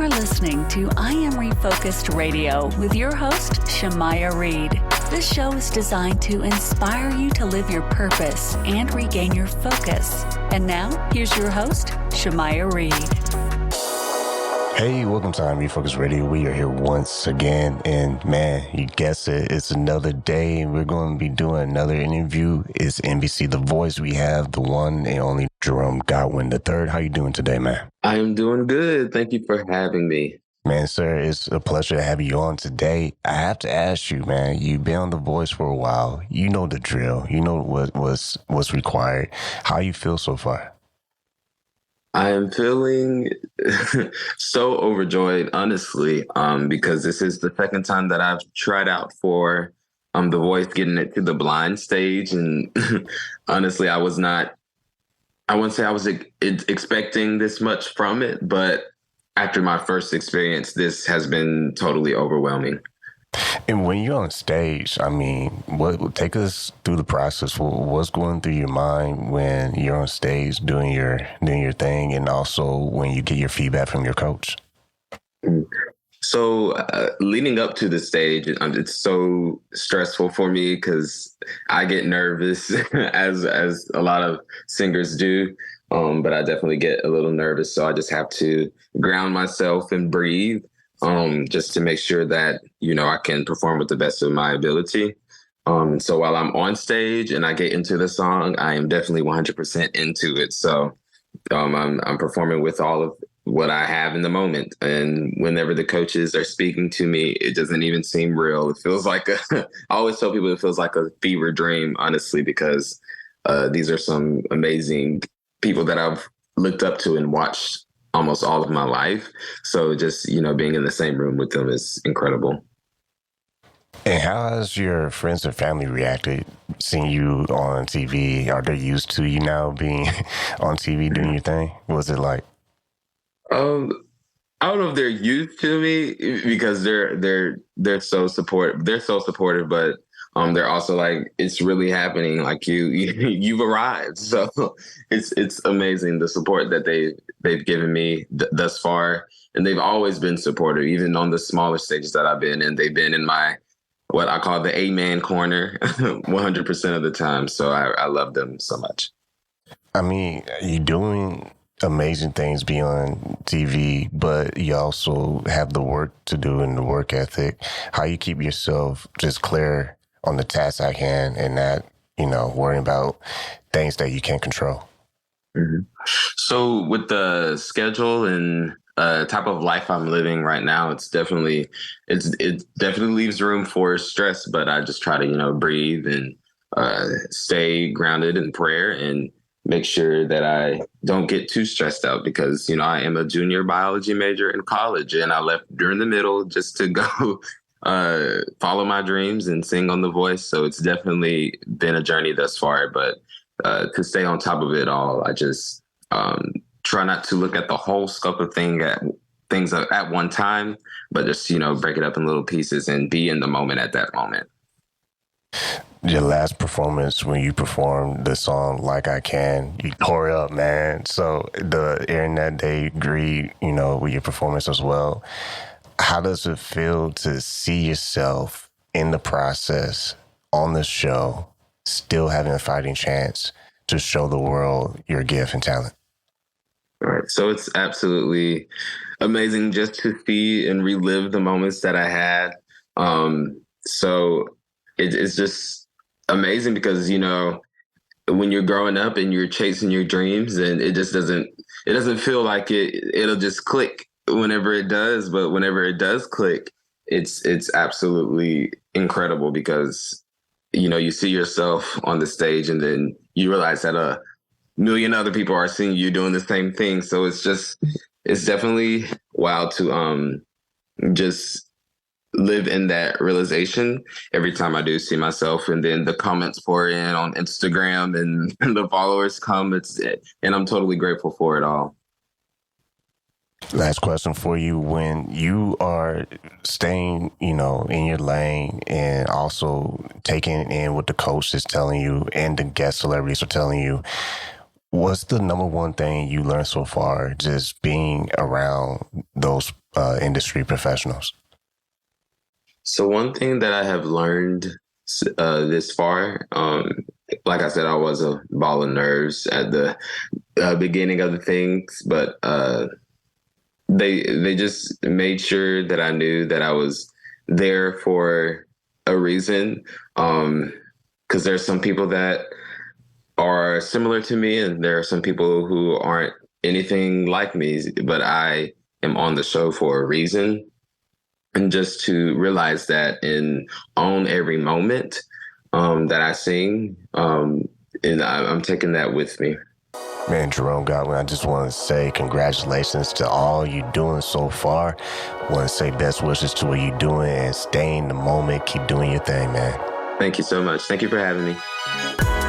are listening to I Am Refocused Radio with your host, Shamaya Reed. This show is designed to inspire you to live your purpose and regain your focus. And now, here's your host, Shamaya Reed. Hey, welcome to I Am Refocused Radio. We are here once again, and man, you guessed it, it's another day, and we're going to be doing another interview. It's NBC The Voice. We have the one and only Jerome Godwin III. How you doing today, man? I am doing good. Thank you for having me. Man, sir, it's a pleasure to have you on today. I have to ask you, man, you've been on The Voice for a while. You know the drill. You know what's required. How you feel so far? I am feeling so overjoyed, honestly, because this is the second time that I've tried out for The Voice, getting it to the blind stage. And honestly, I wouldn't say I was expecting this much from it, but after my first experience, this has been totally overwhelming. And when you're on stage, I mean, take us through the process. What's going through your mind when you're on stage doing your thing, and also when you get your feedback from your coach? So leading up to the stage, it's so stressful for me because I get nervous, as a lot of singers do. But I definitely get a little nervous, so I just have to ground myself and breathe. Just to make sure that, I can perform with the best of my ability. So while I'm on stage and I get into the song, I am definitely 100% into it. So I'm performing with all of what I have in the moment. And whenever the coaches are speaking to me, it doesn't even seem real. It feels like I always tell people it feels like a fever dream, honestly, because these are some amazing people that I've looked up to and watched almost all of my life. So just, being in the same room with them is incredible. And how has your friends and family reacted seeing you on TV? Are they used to you now being on TV doing your thing? What was it like? I don't know if they're used to me because they're so supportive. They're so supportive, but they're also like, it's really happening. Like you've arrived. So it's amazing the support that they've given me thus far. And they've always been supportive, even on the smaller stages that I've been in. They've been in my, what I call the A-man corner 100% of the time. So I love them so much. I mean, you're doing amazing things beyond TV, but you also have the work to do and the work ethic. How you keep yourself just clear on the task at hand and not, worrying about things that you can't control. Mm-hmm. So with the schedule and type of life I'm living right now, it definitely leaves room for stress, but I just try to, breathe and stay grounded in prayer and make sure that I don't get too stressed out because, I am a junior biology major in college and I left during the middle just to go follow my dreams and sing on The Voice. So it's definitely been a journey thus far, but to stay on top of it all, I just try not to look at the whole scope of things at one time, but just, break it up in little pieces and be in the moment at that moment. Your last performance, when you performed the song Like I Can, you tore up, man. So the airing that day agreed, with your performance as well. How does it feel to see yourself in the process on the show, still having a fighting chance to show the world your gift and talent? All right. So it's absolutely amazing just to see and relive the moments that I had. So it's just amazing because, when you're growing up and you're chasing your dreams and it doesn't feel like it'll just click whenever it does. But whenever it does click, it's absolutely incredible because, you see yourself on the stage and then you realize that a million other people are seeing you doing the same thing. So it's definitely wild to just live in that realization every time I do see myself. And then the comments pour in on Instagram and the followers come. And I'm totally grateful for it all. Last question for you. When you are staying, in your lane and also taking in what the coach is telling you and the guest celebrities are telling you, What's the number one thing you learned so far just being around those industry professionals? So one thing that I have learned this far, like I said, I was a ball of nerves at the beginning of the things, but they just made sure that I knew that I was there for a reason. Because there's some people that are similar to me, and there are some people who aren't anything like me, but I am on the show for a reason. And just to realize that and own every moment that I sing, and I'm taking that with me. Man, Jerome Godwin, I just want to say congratulations to all you're doing so far. I want to say best wishes to what you're doing and stay in the moment. Keep doing your thing, man. Thank you so much. Thank you for having me.